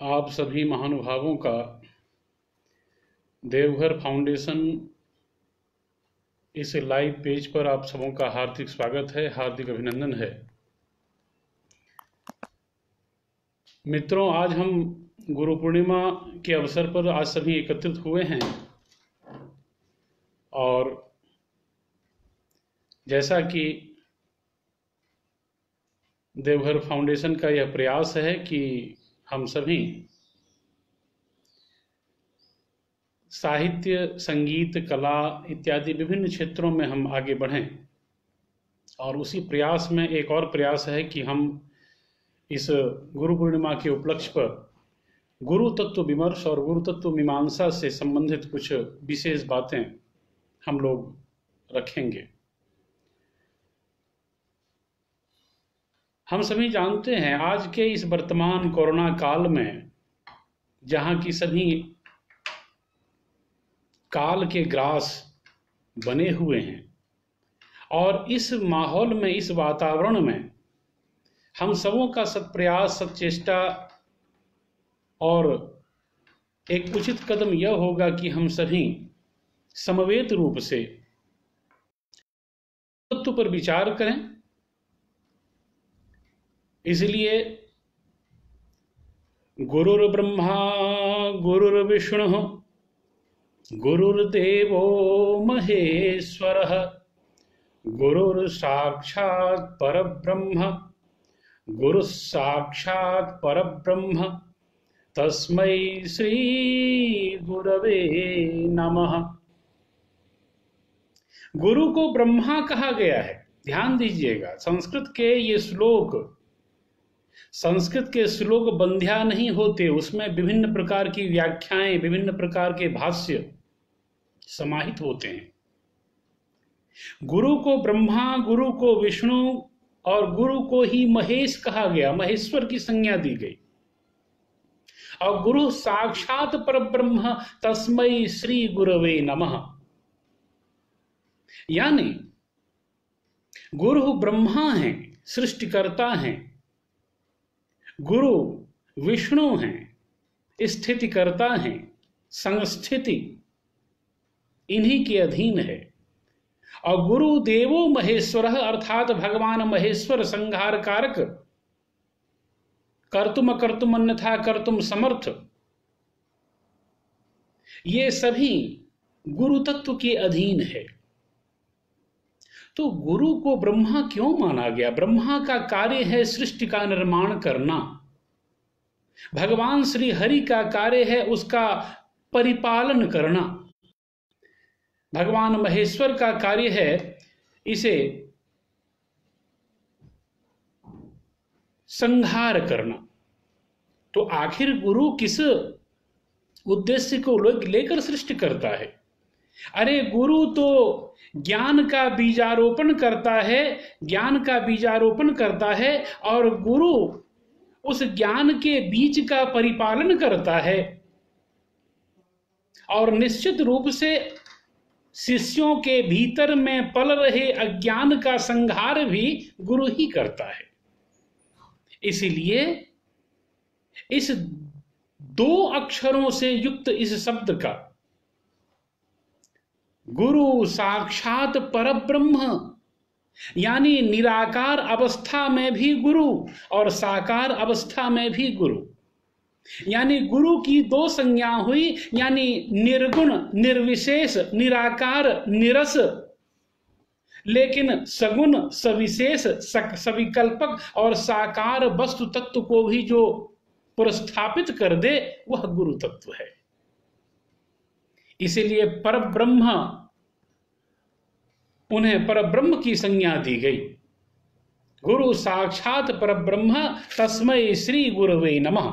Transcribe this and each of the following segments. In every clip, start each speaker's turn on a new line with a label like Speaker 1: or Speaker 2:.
Speaker 1: आप सभी महानुभावों का देवघर फाउंडेशन इस लाइव पेज पर आप सबों का हार्दिक स्वागत है, हार्दिक अभिनंदन है। मित्रों, आज हम गुरु पूर्णिमा के अवसर पर आज सभी एकत्रित हुए हैं और जैसा कि देवघर फाउंडेशन का यह प्रयास है कि हम सभी साहित्य, संगीत, कला इत्यादि विभिन्न क्षेत्रों में हम आगे बढ़ें, और उसी प्रयास में एक और प्रयास है कि हम इस गुरु पूर्णिमा के उपलक्ष्य पर गुरु तत्व विमर्श और गुरु तत्व मीमांसा से संबंधित कुछ विशेष बातें हम लोग रखेंगे। हम सभी जानते हैं आज के इस वर्तमान कोरोना काल में जहाँ की सभी काल के ग्रास बने हुए हैं, और इस माहौल में, इस वातावरण में हम सबों का सत्प्रयास, सच्चेष्टा और एक उचित कदम यह होगा कि हम सभी समवेत रूप से तत्व पर विचार करें। इसलिए गुरुर्ब्रह्मा गुरुर्विष्णु गुरुर्देवो महेश्वरः गुरुर्साक्षात् परब्रह्म गुरुः साक्षात् परब्रह्म तस्मै श्री गुरवे नमः। गुरु को ब्रह्मा कहा गया है। ध्यान दीजिएगा, संस्कृत के श्लोक बंध्या नहीं होते, उसमें विभिन्न प्रकार की व्याख्याएं, विभिन्न प्रकार के भाष्य समाहित होते हैं। गुरु को ब्रह्मा, गुरु को विष्णु और गुरु को ही महेश कहा गया, महेश्वर की संज्ञा दी गई। और गुरु साक्षात परब्रह्म तस्मै श्री गुरवे नमः, यानी गुरु ब्रह्मा हैं, सृष्टिकर्ता हैं, गुरु विष्णु हैं, स्थितिकर्ता हैं, संस्थिति इन्हीं के अधीन है। और गुरु देवो महेश्वर अर्थात भगवान महेश्वर संहार कारक, कर्तुम अकर्तुम अन्यथा कर्तुम समर्थ, ये सभी गुरु तत्व के अधीन है। तो गुरु को ब्रह्मा क्यों माना गया? ब्रह्मा का कार्य है सृष्टि का निर्माण करना, भगवान श्री हरि का कार्य है उसका परिपालन करना, भगवान महेश्वर का कार्य है इसे संहार करना। तो आखिर गुरु किस उद्देश्य को लेकर सृष्टि करता है? अरे गुरु तो ज्ञान का बीजारोपण करता है, ज्ञान का बीजारोपण करता है, और गुरु उस ज्ञान के बीज का परिपालन करता है, और निश्चित रूप से शिष्यों के भीतर में पल रहे अज्ञान का संहार भी गुरु ही करता है। इसलिए इस दो अक्षरों से युक्त इस शब्द का गुरु साक्षात परब्रह्म, यानी निराकार अवस्था में भी गुरु और साकार अवस्था में भी गुरु, यानी गुरु की दो संज्ञा हुई, यानी निर्गुण, निर्विशेष, निराकार, निरस, लेकिन सगुण, सविशेष, सविकल्पक और साकार वस्तु तत्व को भी जो पुरस्थापित कर दे वह गुरु तत्व है। इसीलिए परब्रह्म, उन्हें परब्रह्म की संज्ञा दी गई। गुरु साक्षात परब्रह्म तस्मै श्री गुरवे नमः।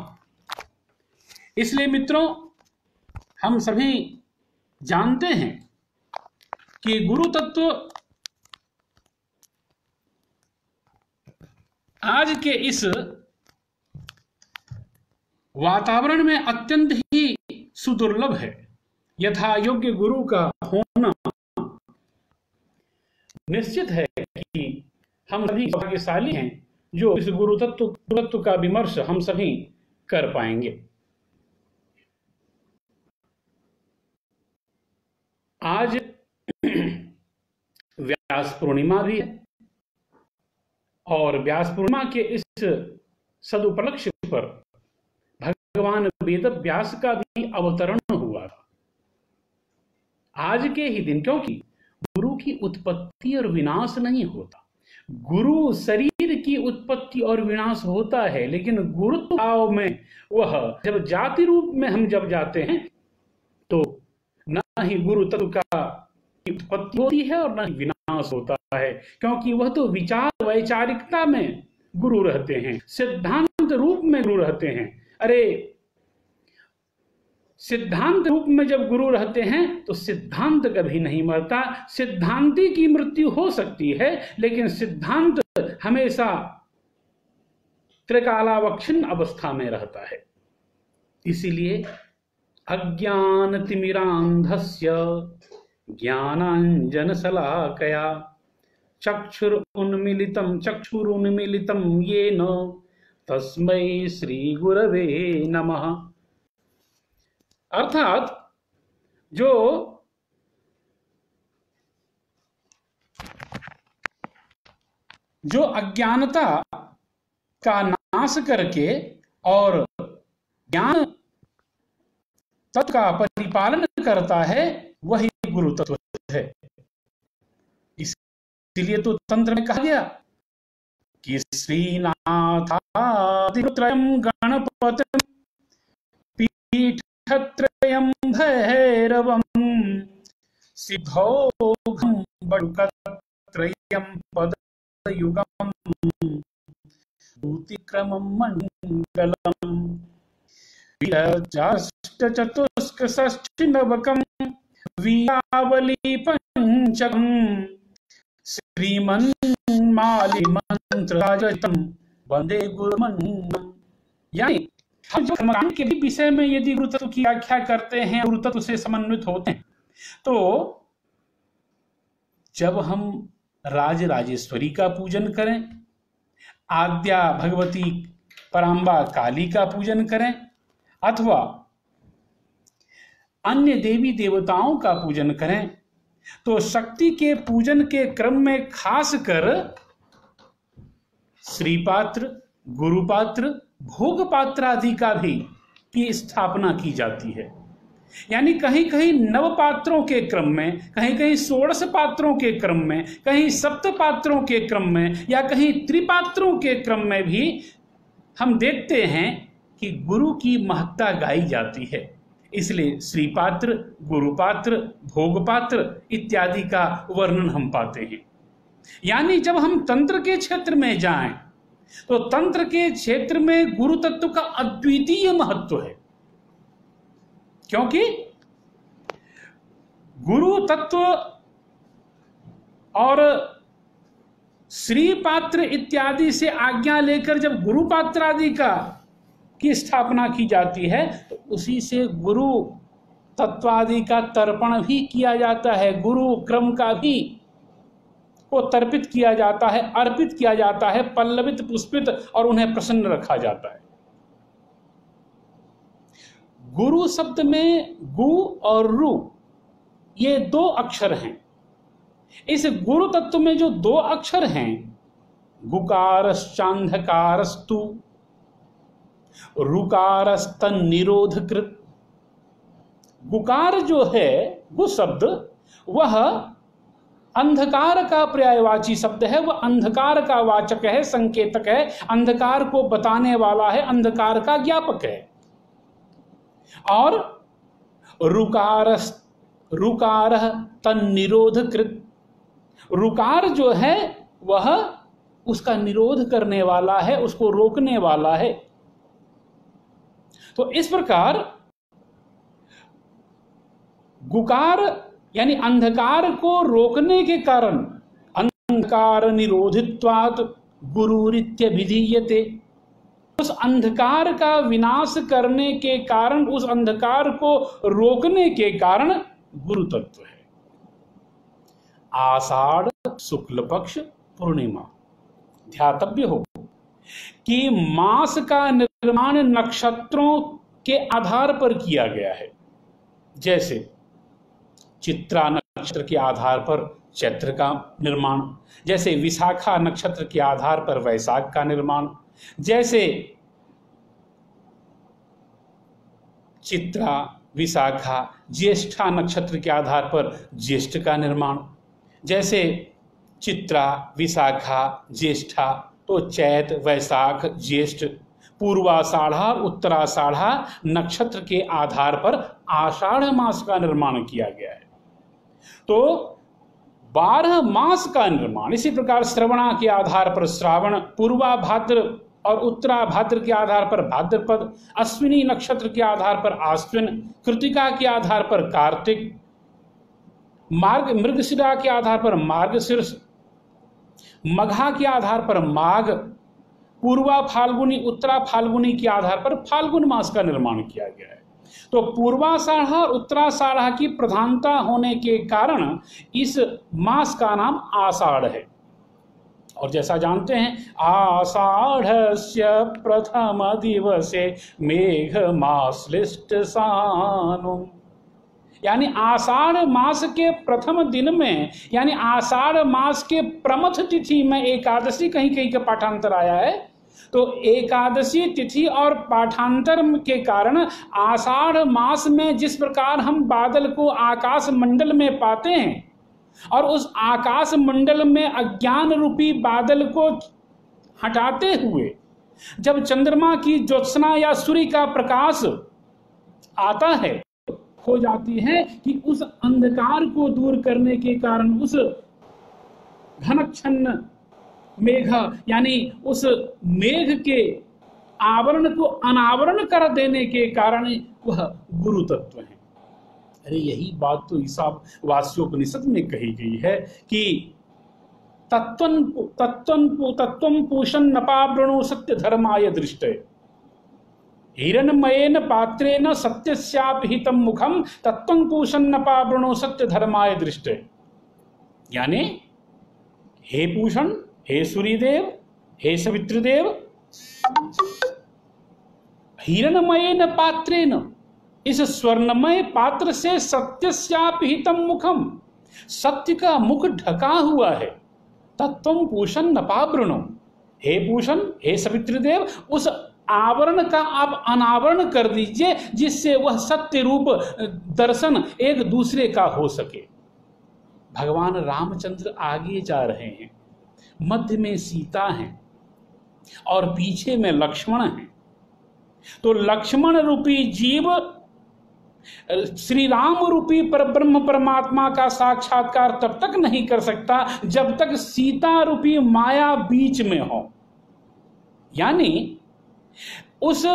Speaker 1: इसलिए मित्रों, हम सभी जानते हैं कि गुरु तत्व आज के इस वातावरण में अत्यंत ही सुदुर्लभ है। यथा योग्य गुरु का होना निश्चित है कि हम सभी भाग्यशाली हैं जो इस गुरु तत्व का विमर्श हम सभी कर पाएंगे। आज व्यास पूर्णिमा भी है और व्यास पूर्णिमा के इस सदुपलक्ष्य पर भगवान वेद व्यास का भी अवतरण हुआ था आज के ही दिन, क्योंकि गुरु की उत्पत्ति और विनाश नहीं होता। गुरु शरीर की उत्पत्ति और विनाश होता है, लेकिन गुरुत्व भाव में वह जब जाति रूप में हम जब जाते हैं तो न ही गुरु तत्व का उत्पत्ति होती है और न ही विनाश होता है, क्योंकि वह तो विचार वैचारिकता में गुरु रहते हैं, सिद्धांत रूप में गुरु रहते हैं। अरे सिद्धांत रूप में जब गुरु रहते हैं तो सिद्धांत कभी नहीं मरता। सिद्धांती की मृत्यु हो सकती है, लेकिन सिद्धांत हमेशा त्रिकालावच्छिन्न अवस्था में रहता है। इसीलिए अज्ञान तिमिरांधस्य ज्ञानांजनशलाकया चक्षुरुन्मीलितं येन तस्मै श्री गुरवे नमः। अर्थात जो अज्ञानता का नाश करके और ज्ञान तत्व का परिपालन करता है, वही गुरु तत्व है। इसलिए तो तंत्र में कहा गया कि श्रीनाथादित्रयं गणपतिं पीठत्रयं भैरवं सिद्धौघं बडुकत्रयं पदयुगं दूतिक्रमं मण्डलम् विरजाष्टचतुष्कषष्टिनवकं वीरावली पंचकं श्रीमन्मालिमन्त्रराजितं वंदे गुरुमण्डलम्। यानी हम जो कर्मकांड के विषय में यदि गुरु तत्व की व्याख्या करते हैं, गुरु तत्व से समन्वित होते हैं, तो जब हम राजराजेश्वरी का पूजन करें, आद्या भगवती पराम्बा काली का पूजन करें, अथवा अन्य देवी देवताओं का पूजन करें, तो शक्ति के पूजन के क्रम में खासकर श्रीपात्र, गुरुपात्र, भोग पात्र आदि का भी की स्थापना की जाती है। यानी कहीं कहीं नव पात्रों के क्रम में, कहीं कहीं षोडश पात्रों के क्रम में, कहीं सप्त पात्रों के क्रम में, या कहीं त्रिपात्रों के क्रम में भी हम देखते हैं कि गुरु की महत्ता गाई जाती है। इसलिए श्रीपात्र, गुरुपात्र, भोगपात्र इत्यादि का वर्णन हम पाते हैं। यानी जब हम तंत्र के क्षेत्र में जाएं तो तंत्र के क्षेत्र में गुरु तत्व का अद्वितीय महत्व है, क्योंकि गुरु तत्व और श्री पात्र इत्यादि से आज्ञा लेकर जब गुरु पात्र आदि की स्थापना की जाती है तो उसी से गुरु तत्वादि का तर्पण भी किया जाता है, गुरु क्रम का भी को तर्पित किया जाता है, अर्पित किया जाता है, पल्लवित पुष्पित और उन्हें प्रसन्न रखा जाता है। गुरु शब्द में गु और रु ये दो अक्षर हैं। इस गुरु तत्व में जो दो अक्षर हैं, गुकारश्चांधकारस्तु रुकारस्तन निरोधकृत। गुकार जो है, गु शब्द, वह अंधकार का पर्यायवाची शब्द है, वह अंधकार का वाचक है, संकेतक है, अंधकार को बताने वाला है, अंधकार का ज्ञापक है। और रुकार तन निरोधकृत, रुकार जो है वह उसका निरोध करने वाला है, उसको रोकने वाला है। तो इस प्रकार गुकार यानी अंधकार को रोकने के कारण, अंधकार निरोधित्वात् गुरुरित्य विधीयते, उस अंधकार का विनाश करने के कारण, उस अंधकार को रोकने के कारण गुरु तत्व है। आषाढ़ शुक्ल पक्ष पूर्णिमा ध्यातव्य हो कि मास का निर्माण नक्षत्रों के आधार पर किया गया है। जैसे चित्रा नक्षत्र के आधार पर चैत्र का निर्माण, जैसे विशाखा नक्षत्र के आधार पर वैशाख का निर्माण, जैसे चित्रा विशाखा ज्येष्ठा नक्षत्र के आधार पर ज्येष्ठ का निर्माण, जैसे चित्रा विशाखा ज्येष्ठा तो चैत वैशाख ज्येष्ठ, पूर्वाषाढ़ा और उत्तराषाढ़ा नक्षत्र के आधार पर आषाढ़ मास का निर्माण किया गया है। तो 12 मास का निर्माण, इसी प्रकार श्रवणा के आधार पर श्रावण, पूर्वा भाद्र और उत्तरा भाद्र के आधार पर भाद्रपद, अश्विनी नक्षत्र के आधार पर आश्विन, कृतिका के आधार पर कार्तिक, मृगशिरा के आधार पर मार्गशीर्ष, मघा के आधार पर माघ, पूर्वा फाल्गुनी उत्तरा फाल्गुनी के आधार पर फाल्गुन मास का निर्माण किया गया है। तो पूर्वाषाढ़ और उत्तराषाढ़ की प्रधानता होने के कारण इस मास का नाम आषाढ़ है। और जैसा जानते हैं, आषाढ़स्य प्रथम दिवसे मेघ मासलिष्ट सानुम, यानी आषाढ़ मास के प्रथम दिन में, यानी आषाढ़ मास के प्रमथ तिथि में एकादशी कहीं कहीं का पाठांतर आया है। तो एकादशी तिथि और पाठांतर के कारण आषाढ़ मास में जिस प्रकार हम बादल को आकाश मंडल में पाते हैं और उस आकाश मंडल में अज्ञान रूपी बादल को हटाते हुए जब चंद्रमा की ज्योत्सना या सूर्य का प्रकाश आता है, हो जाती है कि उस अंधकार को दूर करने के कारण, उस घनच्छन्न मेघ यानी उस मेघ के आवरण को अनावरण कर देने के कारण वह गुरु तत्व है। अरे यही बात तो ईशावास्योपनिषद में कही गई है कि तत्वं पूषन् नपावृणो सत्य धर्माय दृष्टे, हिरण्मयेन पात्रेण सत्यस्यापिहितं मुखम तत्वं पूषन् नपावृणो सत्य धर्माय दृष्टे, यानी हे पूषण, हे सूर्यदेव, हे सवितृदेव, हिरण्मयेन पात्रेण, इस स्वर्णमय पात्र से सत्यस्यापिहितं मुखम, सत्य का मुख ढका हुआ है। तत्वं पूषन् नपावृणो, हे पूषण, हे सवितृदेव, उस आवरण का आप अनावरण कर दीजिए जिससे वह सत्य रूप दर्शन एक दूसरे का हो सके। भगवान रामचंद्र आगे जा रहे हैं, मध्य में सीता है और पीछे में लक्ष्मण है। तो लक्ष्मण रूपी जीव श्री राम रूपी परब्रह्म परमात्मा का साक्षात्कार तब तक नहीं कर सकता जब तक सीता रूपी माया बीच में हो। यानी उस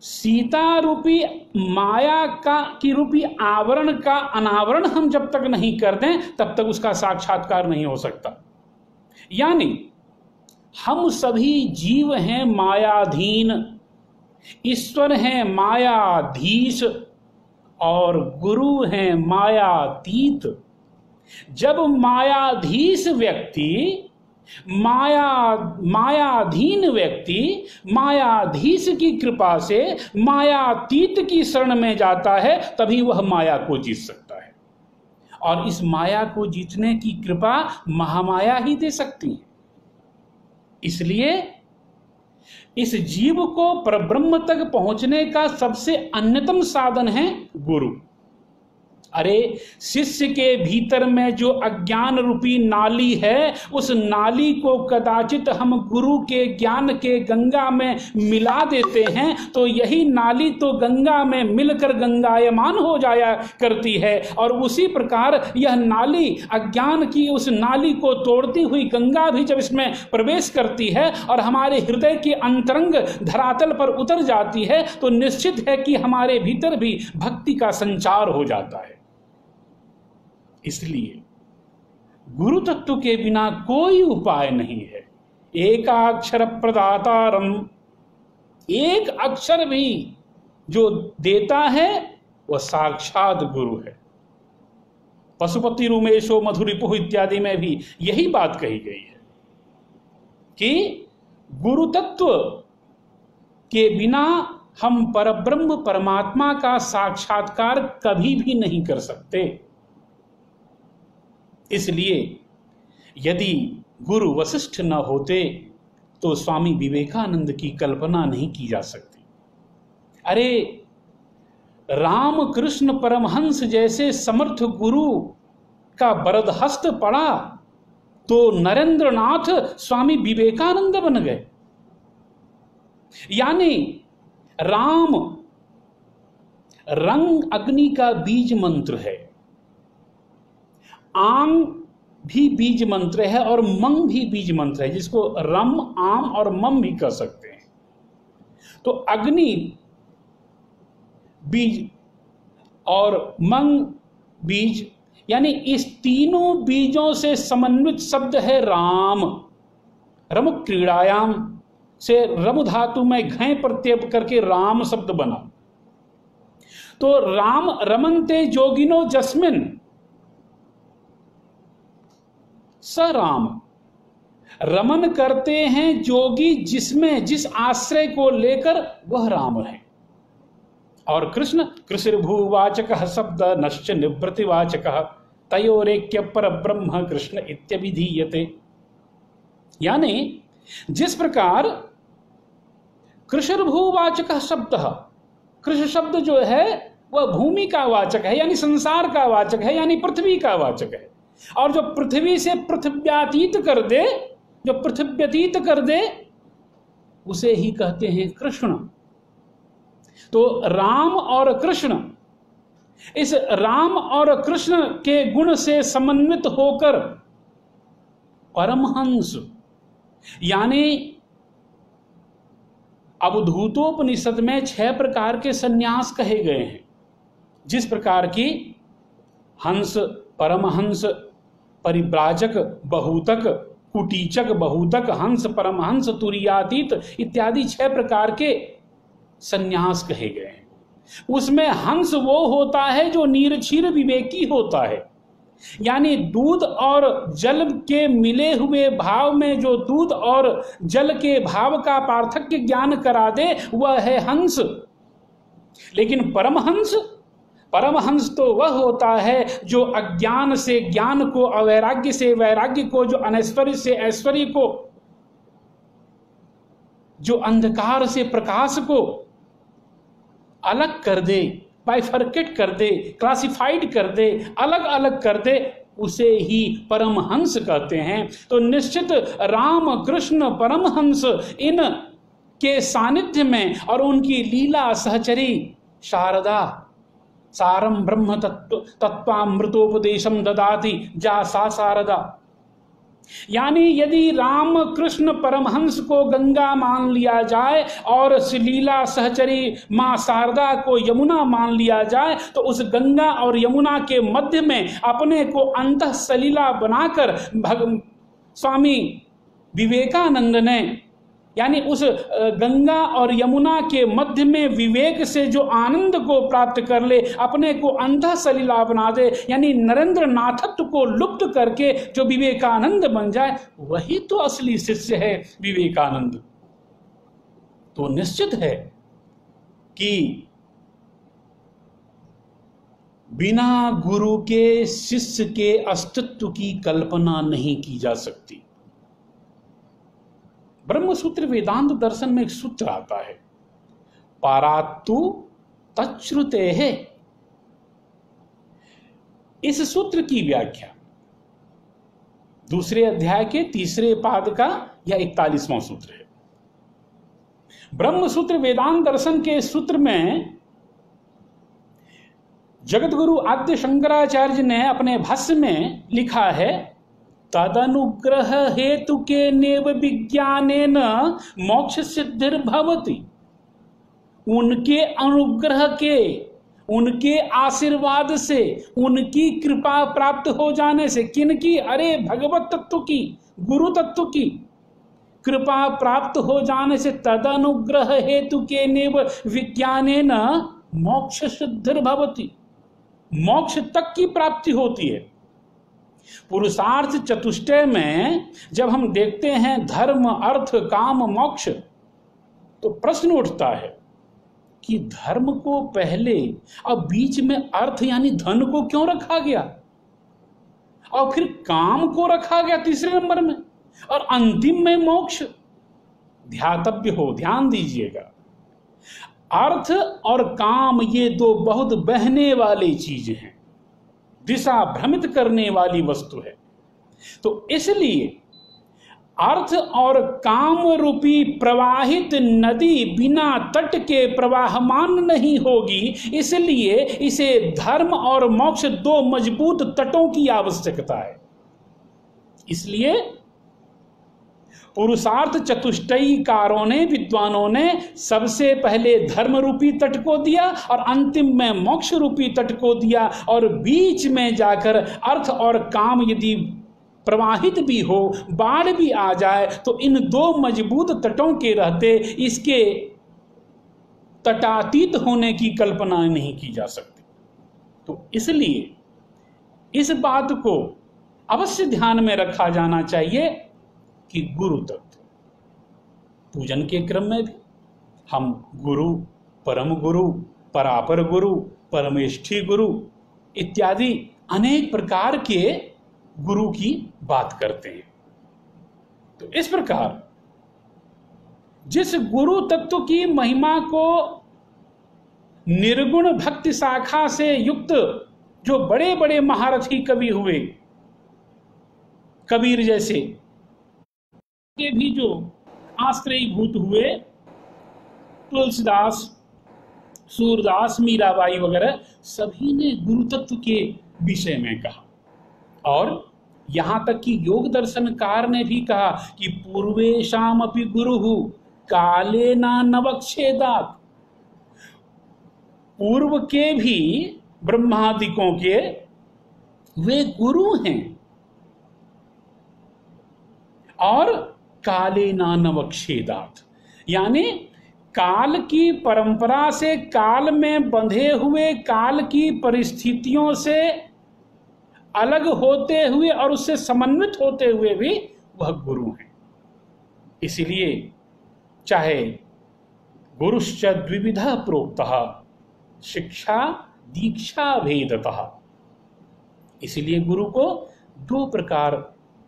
Speaker 1: सीता रूपी माया की रूपी आवरण का अनावरण हम जब तक नहीं कर दें तब तक उसका साक्षात्कार नहीं हो सकता। यानी हम सभी जीव हैं मायाधीन, ईश्वर हैं मायाधीश और गुरु हैं मायातीत। जब मायाधीश व्यक्ति, मायाधीन व्यक्ति मायाधीश की कृपा से मायातीत की शरण में जाता है, तभी वह माया को जीत सकता है। और इस माया को जीतने की कृपा महामाया ही दे सकती है। इसलिए इस जीव को परब्रह्म तक पहुंचने का सबसे अन्यतम साधन है गुरु। अरे शिष्य के भीतर में जो अज्ञान रूपी नाली है, उस नाली को कदाचित हम गुरु के ज्ञान के गंगा में मिला देते हैं तो यही नाली तो गंगा में मिलकर गंगायमान हो जाया करती है। और उसी प्रकार यह नाली, अज्ञान की उस नाली को तोड़ती हुई गंगा भी जब इसमें प्रवेश करती है और हमारे हृदय की अंतरंग धरातल पर उतर जाती है तो निश्चित है कि हमारे भीतर भी भक्ति का संचार हो जाता है। इसलिए गुरु तत्व के बिना कोई उपाय नहीं है। एकाक्षर प्रदातारम, एक अक्षर भी जो देता है वह साक्षात गुरु है। पशुपति रूमेशो मधुरिपु इत्यादि में भी यही बात कही गई है कि गुरु तत्व के बिना हम परब्रह्म परमात्मा का साक्षात्कार कभी भी नहीं कर सकते। इसलिए यदि गुरु वशिष्ठ न होते तो स्वामी विवेकानंद की कल्पना नहीं की जा सकती। अरे राम कृष्ण परमहंस जैसे समर्थ गुरु का वरदहस्त पड़ा तो नरेंद्रनाथ स्वामी विवेकानंद बन गए। यानी राम रंग अग्नि का बीज मंत्र है, आम भी बीज मंत्र है और मंग भी बीज मंत्र है, जिसको रम आम और मम भी कह सकते हैं। तो अग्नि बीज और मंग बीज, यानी इस तीनों बीजों से समन्वित शब्द है राम। रम क्रीड़ायाम से रम धातु में घय प्रत्यय करके राम शब्द बना। तो राम रमन्ते जोगिनो जस्मिन स राम, रमन करते हैं जोगी जिसमें, जिस आश्रय को लेकर वह राम है। और कृष्ण कृषिर्भूवाचक शब्द नश्च निवृत्तिवाचक तयोरेक्य पर ब्रह्म कृष्ण इत्यभिधीयते। यानी जिस प्रकार कृषिर्भूवाचक शब्द, कृषि शब्द जो है वह भूमि का वाचक है, यानी संसार का वाचक है, यानी पृथ्वी का वाचक है। और जो पृथ्वी से पृथ्व्यातीत कर दे, जो पृथ्व्यतीत कर दे, उसे ही कहते हैं कृष्ण। तो राम और कृष्ण, इस राम और कृष्ण के गुण से समन्वित होकर परमहंस, यानी अवधूतोपनिषद में 6 प्रकार के संन्यास कहे गए हैं। जिस प्रकार की हंस, परमहंस, परिव्राजक, बहुतक, कुटीचक, बहुतक, हंस, परमहंस, तुरीयातीत इत्यादि 6 प्रकार के संन्यास कहे गए हैं। उसमें हंस वो होता है जो निरक्षीर विवेकी होता है, यानी दूध और जल के मिले हुए भाव में जो दूध और जल के भाव का पार्थक्य ज्ञान करा दे वह है हंस। लेकिन परमहंस, परमहंस तो वह होता है जो अज्ञान से ज्ञान को, अवैराग्य से वैराग्य को, जो अनैश्वर्य से ऐश्वर्य को, जो अंधकार से प्रकाश को अलग कर दे, बाइफर्केट कर दे, क्लासिफाइड कर दे, अलग अलग कर दे, उसे ही परमहंस कहते हैं। तो निश्चित राम कृष्ण परमहंस इन के सानिध्य में और उनकी लीला सहचरी शारदा सारम ब्रह्म तत्वामृतोपदेशम ददाति जा सा शारदा, यानी यदि राम कृष्ण परमहंस को गंगा मान लिया जाए और लीला सहचरी मां शारदा को यमुना मान लिया जाए, तो उस गंगा और यमुना के मध्य में अपने को अंतः सलीला बनाकर स्वामी विवेकानंद ने, यानी उस गंगा और यमुना के मध्य में विवेक से जो आनंद को प्राप्त कर ले, अपने को अंतः सलीला बना दे, यानी नरेंद्र नाथत्व को लुप्त करके जो विवेकानंद बन जाए, वही तो असली शिष्य है विवेकानंद। तो निश्चित है कि बिना गुरु के शिष्य के अस्तित्व की कल्पना नहीं की जा सकती। ब्रह्मसूत्र वेदांत दर्शन में एक सूत्र आता है, पारात्तु तच्छ्रुते है। इस सूत्र की व्याख्या 2 अध्याय के 3 पाद का यह 41वां सूत्र है। ब्रह्मसूत्र वेदांत दर्शन के सूत्र में जगतगुरु आद्य शंकराचार्य ने अपने भाष्य में लिखा है, तदनुग्रह हेतु के नेव विज्ञानेन मोक्ष सिद्धिर्भवति। उनके अनुग्रह के, उनके आशीर्वाद से, उनकी कृपा प्राप्त हो जाने से, किनकी? अरे भगवत तत्व की, गुरु तत्व की कृपा प्राप्त हो जाने से तदनुग्रह हेतु के नेव विज्ञानेन मोक्ष सिद्धिर्भवति, मोक्ष तक की प्राप्ति होती है। पुरुषार्थ चतुष्टय में जब हम देखते हैं धर्म, अर्थ, काम, मोक्ष, तो प्रश्न उठता है कि धर्म को पहले और बीच में अर्थ यानी धन को क्यों रखा गया, और फिर काम को रखा गया तीसरे नंबर में, और अंतिम में मोक्ष। ध्यातव्य हो, ध्यान दीजिएगा। अर्थ और काम ये दो बहुत बहने वाली चीजें हैं, दिशा भ्रमित करने वाली वस्तु है। तो इसलिए अर्थ और काम रूपी प्रवाहित नदी बिना तट के प्रवाहमान नहीं होगी, इसलिए इसे धर्म और मोक्ष दो मजबूत तटों की आवश्यकता है। इसलिए पुरुषार्थ चतुष्टयीकारों ने, विद्वानों ने सबसे पहले धर्म रूपी तट को दिया और अंतिम में मोक्ष रूपी तट को दिया, और बीच में जाकर अर्थ और काम यदि प्रवाहित भी हो, बाढ़ भी आ जाए, तो इन दो मजबूत तटों के रहते इसके तटातीत होने की कल्पना नहीं की जा सकती। तो इसलिए इस बात को अवश्य ध्यान में रखा जाना चाहिए कि गुरु तत्व पूजन के क्रम में भी हम गुरु, परम गुरु, परापर गुरु, परमेष्ठी गुरु इत्यादि अनेक प्रकार के गुरु की बात करते हैं। तो इस प्रकार जिस गुरु तत्व की महिमा को निर्गुण भक्ति शाखा से युक्त जो बड़े बड़े महारथी कवि हुए, कबीर जैसे के भी जो आश्रयीभूत हुए, तुलसीदास, सूरदास, मीराबाई वगैरह सभी ने गुरु तत्व के विषय में कहा। और यहां तक कि योग दर्शनकार ने भी कहा कि पूर्वेशाम अपि गुरुहु काले ना नवक्षेदात। पूर्व के भी ब्रह्मादिकों के वे गुरु हैं और काले ना नवक्षेदात, यानी काल की परंपरा से, काल में बंधे हुए, काल की परिस्थितियों से अलग होते हुए और उससे समन्वित होते हुए भी वह गुरु हैं। इसलिए चाहे गुरुश्च द्विविधः प्रोक्तः शिक्षा दीक्षा भेदतः, इसलिए गुरु को दो प्रकार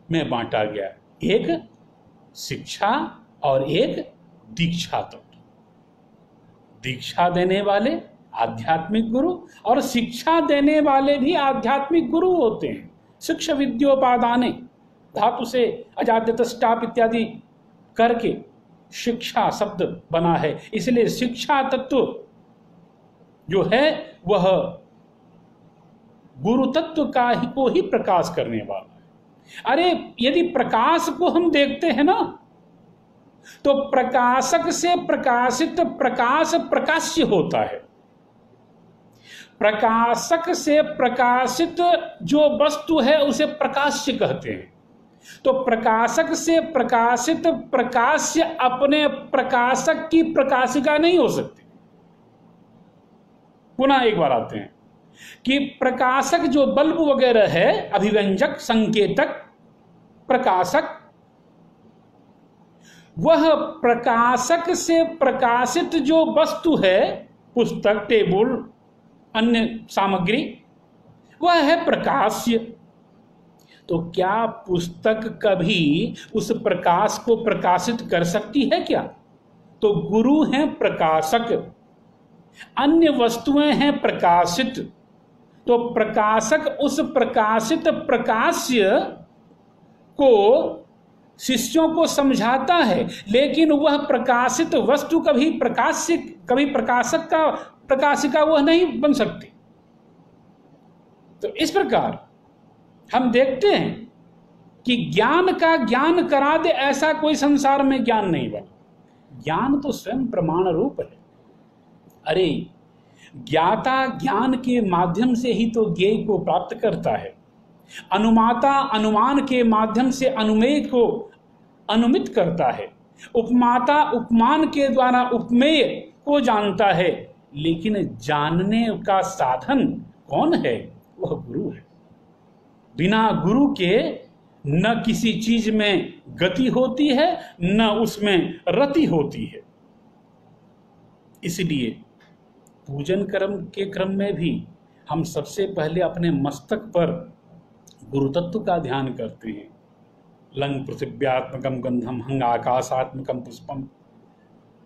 Speaker 1: में बांटा गया, एक शिक्षा और एक दीक्षा तत्व। दीक्षा देने वाले आध्यात्मिक गुरु और शिक्षा देने वाले भी आध्यात्मिक गुरु होते हैं। शिक्षा विद्योपादाने धातु से अजाद्यतष्टाप इत्यादि करके शिक्षा शब्द बना है, इसलिए शिक्षा तत्व जो है वह गुरु तत्व का ही को ही प्रकाश करने वाला है। अरे यदि प्रकाश को हम देखते हैं ना, तो प्रकाशक से प्रकाशित प्रकाश प्रकाश्य होता है। प्रकाशक से प्रकाशित जो वस्तु है उसे प्रकाश्य कहते हैं। तो प्रकाशक से प्रकाशित प्रकाश्य अपने प्रकाशक की प्रकाशिका नहीं हो सकती। पुनः एक बार आते हैं कि प्रकाशक जो बल्ब वगैरह है, अभिव्यंजक, संकेतक, प्रकाशक, वह प्रकाशक से प्रकाशित जो वस्तु है, पुस्तक, टेबल, अन्य सामग्री, वह है प्रकाश्य। तो क्या पुस्तक कभी उस प्रकाश को प्रकाशित कर सकती है क्या? तो गुरु हैं प्रकाशक, अन्य वस्तुएं हैं प्रकाशित। तो प्रकाशक उस प्रकाशित प्रकाश्य को शिष्यों को समझाता है, लेकिन वह प्रकाशित वस्तु कभी प्रकाश्य, कभी प्रकाशक का प्रकाशिका वह नहीं बन सकती। तो इस प्रकार हम देखते हैं कि ज्ञान का ज्ञान करा दे ऐसा कोई संसार में ज्ञान नहीं बना। ज्ञान तो स्वयं प्रमाण रूप है। अरे ज्ञाता ज्ञान के माध्यम से ही तो ज्ञेय को प्राप्त करता है। अनुमाता अनुमान के माध्यम से अनुमेय को अनुमित करता है। उपमाता उपमान के द्वारा उपमेय को जानता है। लेकिन जानने का साधन कौन है? वह गुरु है। बिना गुरु के न किसी चीज में गति होती है, न उसमें रति होती है। इसलिए पूजन कर्म के क्रम में भी हम सबसे पहले अपने मस्तक पर गुरु तत्व का ध्यान करते हैं। लंग पृथिव्यात्मकम गंधम हंग आकाशात्मकम पुष्पम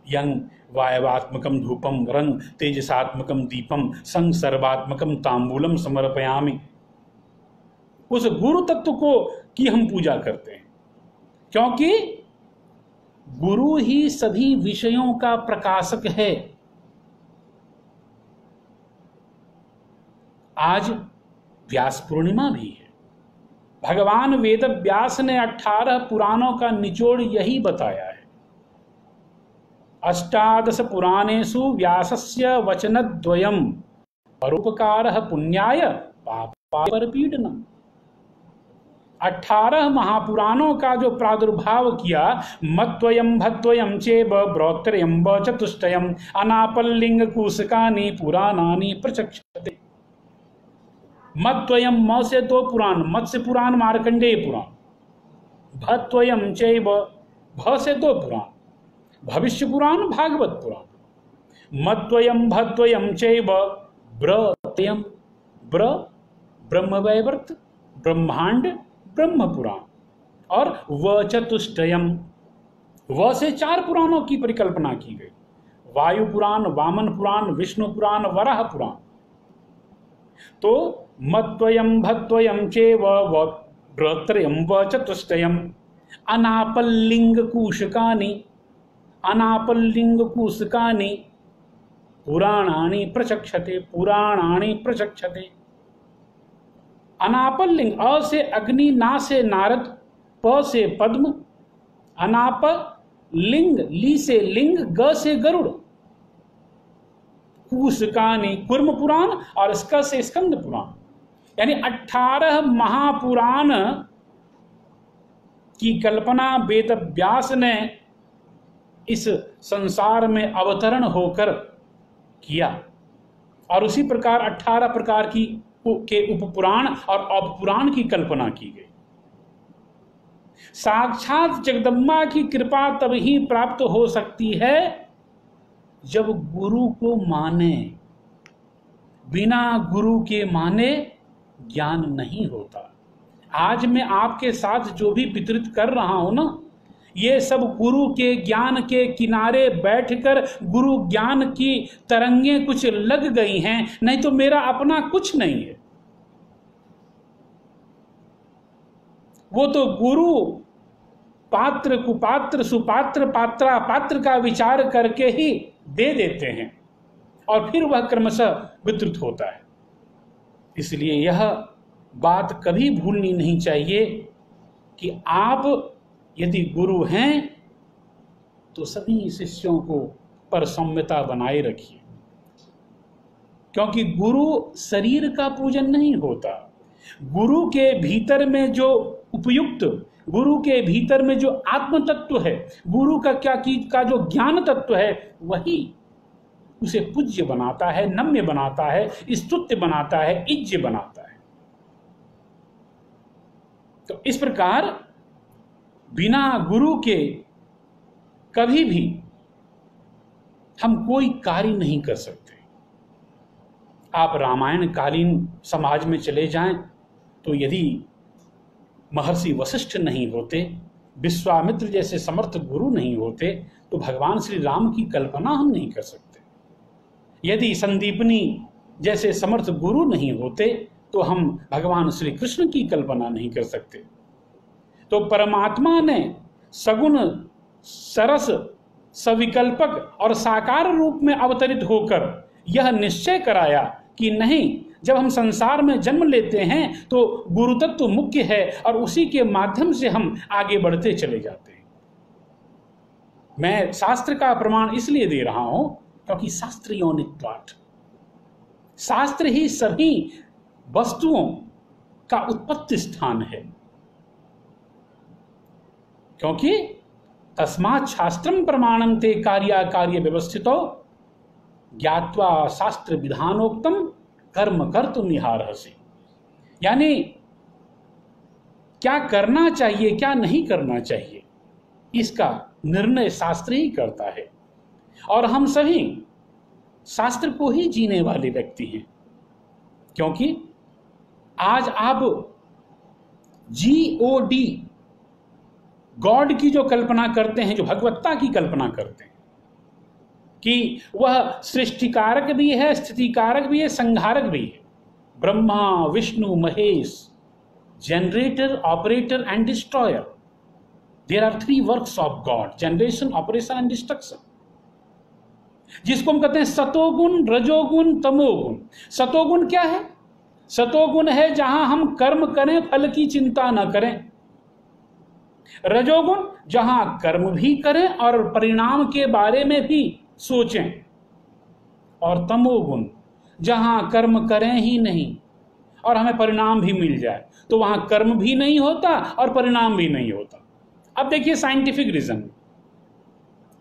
Speaker 1: यंग वायवात्मकम धूपम रंग तेजसात्मकम दीपम संग सर्वात्मकम तांबूलम समर्पयामि। उस गुरु तत्व को की हम पूजा करते हैं, क्योंकि गुरु ही सभी विषयों का प्रकाशक है। आज व्यास पूर्णिमा भी है। भगवान वेद व्यास ने 18 पुराणों का निचोड़ यही बताया है। 18 पुराणेषु व्यासस्य वचनद्वयम् परोपकारः पुण्याय पापपरपीडनम्। 18 महापुराणों का जो प्रादुर्भाव किया, मत्वयम भत्वयम चेब ब्रौत्रयम व चतुष्टयम अनापल्लिंग कूसकानि पुराणानि प्रचक्षते। मत्वयम म से 2 पुराण, मत्स्य पुराण मार्कंडेय पुराण, भत्वयम चैव भ से 2 पुराण, भविष्य पुराण भागवत पुराण। मत्वयम भत्वयम चैव ब्रतयम, ब्र ब्रह्मवैवर्त ब्रह्मांड ब्रह्म पुराण, और व चतुष्टयम, व से 4 पुराणों की परिकल्पना की गई। वायु पुराण, वामन पुराण, विष्णु पुराण, वराह पुराण। तो मत्वयम भत्वयम चेव ब्रत्रयम व चतुष्टयम अनापल्लिंग कूशकानि, अनापल्लिंग कूशकानि पुराणानि प्रचक्षते, पुराणानि प्रचक्षते। अनापल्लिंग, अ से अग्नि, ना से नारद, प से पद्म, अनाप लिंग, ली से लिंग, ग से गरुड़, कूसकानि कुर्म पुराण, और स्क से स्कंद पुराण। यानी 18 महापुराण की कल्पना वेद व्यास ने इस संसार में अवतरण होकर किया, और उसी प्रकार 18 प्रकार की के उपपुराण और अपपुराण की कल्पना की गई। साक्षात जगदम्बा की कृपा तब ही प्राप्त हो सकती है जब गुरु को माने। बिना गुरु के माने ज्ञान नहीं होता। आज मैं आपके साथ जो भी वितरित कर रहा हूं ना, ये सब गुरु के ज्ञान के किनारे बैठकर गुरु ज्ञान की तरंगें कुछ लग गई हैं, नहीं तो मेरा अपना कुछ नहीं है। वो तो गुरु पात्र कुपात्र सुपात्र पात्रा पात्र का विचार करके ही दे देते हैं, और फिर वह क्रमशः वितरित होता है। इसलिए यह बात कभी भूलनी नहीं चाहिए कि आप यदि गुरु हैं तो सभी शिष्यों को पर सौम्यता बनाए रखिए, क्योंकि गुरु शरीर का पूजन नहीं होता। गुरु के भीतर में जो उपयुक्त, गुरु के भीतर में जो आत्म तत्व है, गुरु का जो ज्ञान तत्व है, वही उसे पूज्य बनाता है, नम्य बनाता है, स्तुत्य बनाता है, इज्य बनाता है। तो इस प्रकार बिना गुरु के कभी भी हम कोई कार्य नहीं कर सकते। आप रामायण कालीन समाज में चले जाएं तो यदि महर्षि वशिष्ठ नहीं होते, विश्वामित्र जैसे समर्थ गुरु नहीं होते, तो भगवान श्री राम की कल्पना हम नहीं कर सकते। यदि संदीपनी जैसे समर्थ गुरु नहीं होते तो हम भगवान श्री कृष्ण की कल्पना नहीं कर सकते। तो परमात्मा ने सगुण सरस सविकल्पक और साकार रूप में अवतरित होकर यह निश्चय कराया कि नहीं, जब हम संसार में जन्म लेते हैं तो गुरु तत्व मुख्य है और उसी के माध्यम से हम आगे बढ़ते चले जाते हैं। मैं शास्त्र का प्रमाण इसलिए दे रहा हूं क्योंकि शास्त्र योनित्वात्, शास्त्र ही सभी वस्तुओं का उत्पत्ति स्थान है। क्योंकि तस्मात् शास्त्रम प्रमाणं ते कार्याकार्य व्यवस्थितो ज्ञात्वा शास्त्र विधानोक्तम कर्म कर्तुम इहार्हसि। यानी क्या करना चाहिए क्या नहीं करना चाहिए, इसका निर्णय शास्त्र ही करता है। और हम सभी शास्त्र को ही जीने वाले व्यक्ति हैं। क्योंकि आज आप GOD, गॉड की जो कल्पना करते हैं, जो भगवत्ता की कल्पना करते हैं कि वह सृष्टिकारक भी है, स्थितिकारक भी है, संहारक भी है, Brahma Vishnu Mahesh, generator, operator and destroyer, there are 3 works of God, generation, operation and destruction, जिसको हम कहते हैं सतोगुण, रजोगुण, तमोगुण। सतोगुण क्या है? सतोगुण है जहां हम कर्म करें, फल की चिंता न करें। रजोगुण जहां कर्म भी करें और परिणाम के बारे में भी सोचें। और तमोगुण जहां कर्म करें ही नहीं और हमें परिणाम भी मिल जाए, तो वहां कर्म भी नहीं होता और परिणाम भी नहीं होता। अब देखिए साइंटिफिक रीजन,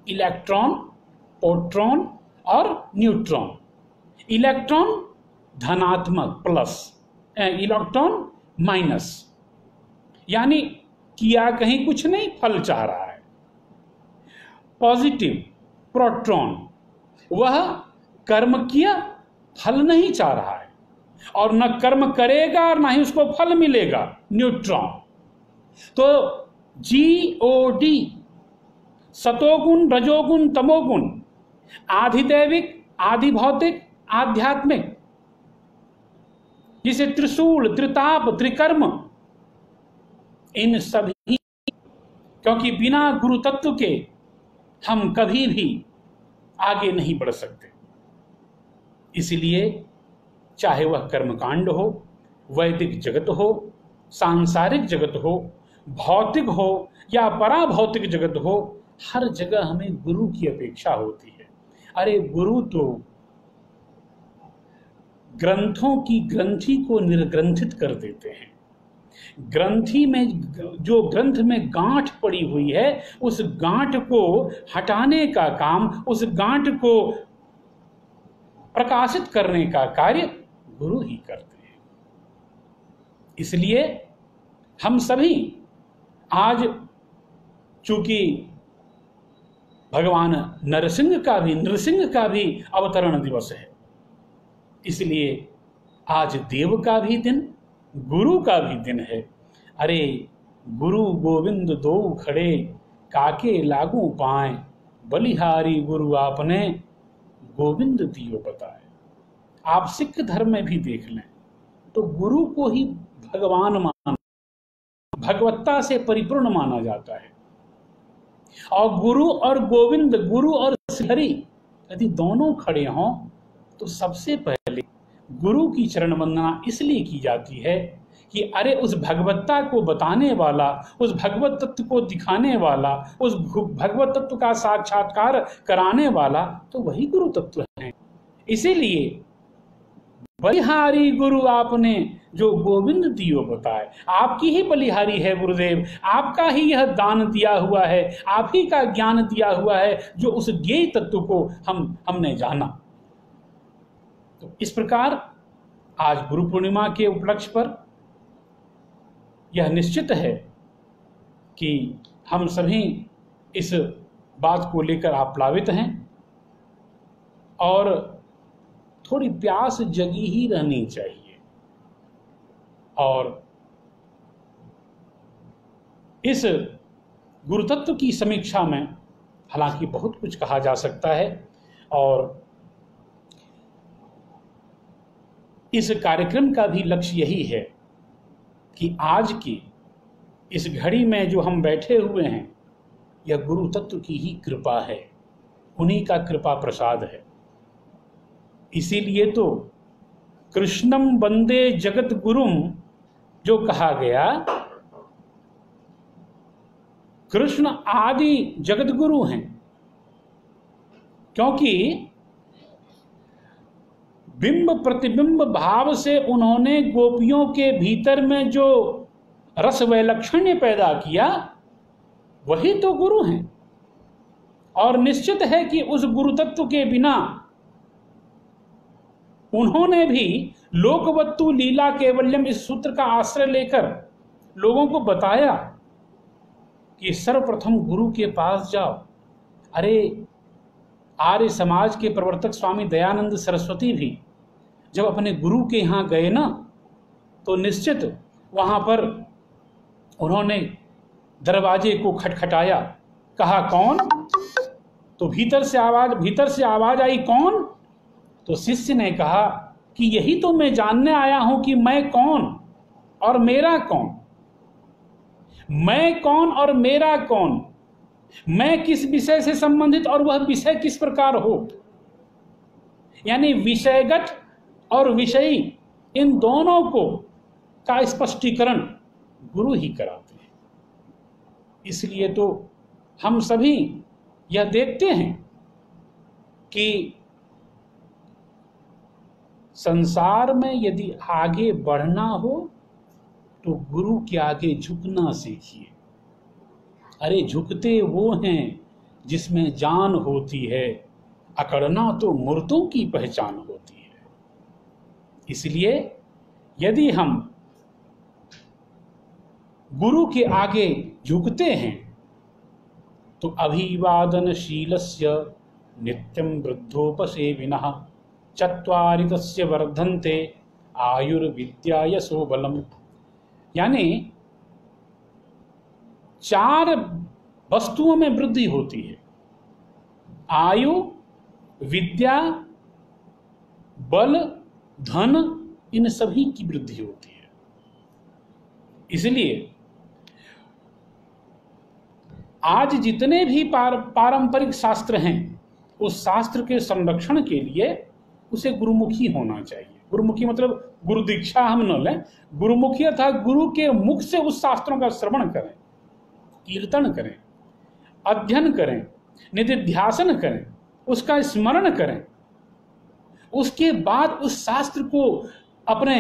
Speaker 1: इलेक्ट्रॉन, प्रोटॉन और न्यूट्रॉन। इलेक्ट्रॉन धनात्मक प्लस, इलेक्ट्रॉन माइनस, यानी किया कहीं कुछ नहीं, फल चाह रहा है। पॉजिटिव प्रोटॉन, वह कर्म किया, फल नहीं चाह रहा है और न कर्म करेगा और ना ही उसको फल मिलेगा, न्यूट्रॉन। तो GOD, सतोगुण, रजोगुण, तमोगुण, आधिदैविक, आधिभौतिक, आध्यात्मिक, जिसे त्रिशूल, त्रिताप, त्रिकर्म, इन सभी, क्योंकि बिना गुरु तत्व के हम कभी भी आगे नहीं बढ़ सकते। इसलिए चाहे वह कर्मकांड हो, वैदिक जगत हो, सांसारिक जगत हो, भौतिक हो या पराभौतिक जगत हो, हर जगह हमें गुरु की अपेक्षा होती है। अरे गुरु तो ग्रंथों की ग्रंथि को निर्ग्रंथित कर देते हैं। ग्रंथि में, जो ग्रंथ में गांठ पड़ी हुई है, उस गांठ को हटाने का काम, उस गांठ को प्रकाशित करने का कार्य गुरु ही करते हैं। इसलिए हम सभी आज, चूंकि भगवान नरसिंह का भी अवतरण दिवस है, इसलिए आज देव का भी दिन, गुरु का भी दिन है। अरे गुरु गोविंद दो खड़े, काके लागू पाए, बलिहारी गुरु आपने, गोविंद दियो बताए। आप सिख धर्म में भी देख लें तो गुरु को ही भगवान माना, भगवत्ता से परिपूर्ण माना जाता है। और गुरु और गोविंद, गुरु और श्रीहरि यदि दोनों खड़े हों तो सबसे पहले गुरु की चरण वंदना इसलिए की जाती है कि अरे उस भगवत्ता को बताने वाला, उस भगवत तत्व को दिखाने वाला, उस भगवत तत्व का साक्षात्कार कराने वाला तो वही गुरु तत्व है। इसीलिए बलिहारी गुरु आपने, जो गोविंद दियो बताए, आपकी ही बलिहारी है गुरुदेव, आपका ही यह दान दिया हुआ है, आप ही का ज्ञान दिया हुआ है, जो उस ज्ञेय तत्व को हमने जाना। तो इस प्रकार आज गुरु पूर्णिमा के उपलक्ष्य पर यह निश्चित है कि हम सभी इस बात को लेकर आप्लावित हैं और थोड़ी प्यास जगी ही रहनी चाहिए। और इस गुरुतत्व की समीक्षा में हालांकि बहुत कुछ कहा जा सकता है और इस कार्यक्रम का भी लक्ष्य यही है कि आज की इस घड़ी में जो हम बैठे हुए हैं, यह गुरु तत्व की ही कृपा है, उन्हीं का कृपा प्रसाद है। इसीलिए तो कृष्णम वंदे जगत गुरुम जो कहा गया, कृष्ण आदि जगत गुरु हैं, क्योंकि बिंब प्रतिबिंब भाव से उन्होंने गोपियों के भीतर में जो रस वैलक्षण्य पैदा किया, वही तो गुरु हैं। और निश्चित है कि उस गुरु तत्व के बिना उन्होंने भी लोकवत्तु लीला केवल्यम इस सूत्र का आश्रय लेकर लोगों को बताया कि सर्वप्रथम गुरु के पास जाओ। अरे आर्य समाज के प्रवर्तक स्वामी दयानंद सरस्वती भी जब अपने गुरु के यहाँ गए ना, तो निश्चित वहाँ पर उन्होंने दरवाजे को खटखटाया, कहा कौन? तो भीतर से आवाज आई कौन? तो शिष्य ने कहा कि यही तो मैं जानने आया हूं कि मैं कौन और मेरा कौन, मैं कौन और मेरा कौन, मैं किस विषय से संबंधित और वह विषय किस प्रकार हो। यानी विषयगत और विषयी इन दोनों को का स्पष्टीकरण गुरु ही कराते हैं। इसलिए तो हम सभी यह देखते हैं कि संसार में यदि आगे बढ़ना हो तो गुरु के आगे झुकना सीखिए। अरे झुकते वो हैं जिसमें जान होती है, अकड़ना तो मूर्तों की पहचान होती है। इसलिए यदि हम गुरु के आगे झुकते हैं तो अभिवादनशीलस्य नित्यं वृद्धोपसेविनः चत्वारि तस्य वर्धन्ते आयुर्विद्या यशो बलम। यानी 4 वस्तुओं में वृद्धि होती है, आयु, विद्या, बल, धन, इन सभी की वृद्धि होती है। इसलिए आज जितने भी पारंपरिक शास्त्र हैं, उस शास्त्र के संरक्षण के लिए उसे गुरुमुखी होना चाहिए। गुरुमुखी मतलब गुरु दीक्षा हम न लें, गुरुमुखी अर्थात गुरु के मुख से उस शास्त्रों का श्रवण करें, कीर्तन करें, अध्ययन करें, निधिध्यासन करें, उसका स्मरण करें, उसके बाद उस शास्त्र को अपने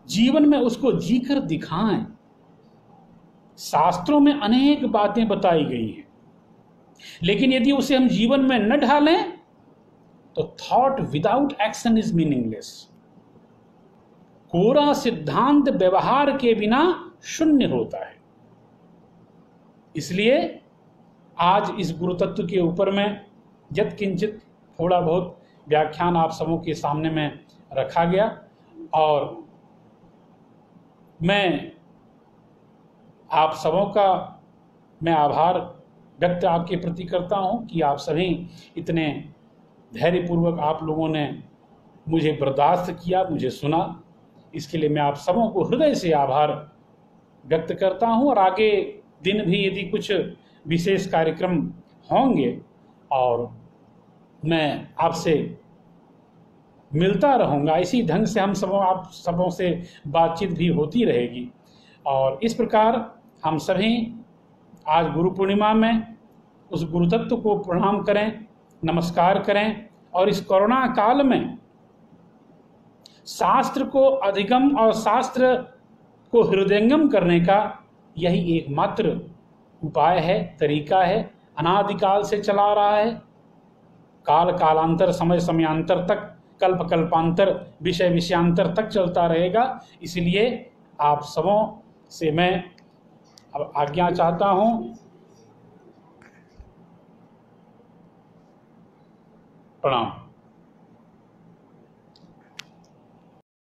Speaker 1: जीवन में उसको जीकर दिखाएं। शास्त्रों में अनेक बातें बताई गई हैं, लेकिन यदि उसे हम जीवन में न ढालें तो thought without action is meaningless. कोरा सिद्धांत व्यवहार के बिना शून्य होता है। इसलिए आज इस गुरु तत्व के ऊपर में यत्किंचित थोड़ा बहुत व्याख्यान आप सबों के सामने में रखा गया, और मैं आप सबों का मैं आभार व्यक्त आपके प्रति करता हूं कि आप सभी इतने धैर्यपूर्वक आप लोगों ने मुझे बर्दाश्त किया, मुझे सुना। इसके लिए मैं आप सबों को हृदय से आभार व्यक्त करता हूं। और आगे दिन भी यदि कुछ विशेष कार्यक्रम होंगे और मैं आपसे मिलता रहूंगा, इसी ढंग से हम सबों आप सबों से बातचीत भी होती रहेगी। और इस प्रकार हम सभी आज गुरु पूर्णिमा में उस गुरु तत्व को प्रणाम करें, नमस्कार करें, और इस कोरोना काल में शास्त्र को अधिगम और शास्त्र को हृदयंगम करने का यही एकमात्र उपाय है, तरीका है। अनादिकाल से चला रहा है, काल कालांतर, समय समयांतर तक, कल्प कल्पांतर, विषय विषयांतर तक चलता रहेगा। इसलिए आप सबों से मैं अब आज्ञा चाहता हूं। प्रणाम।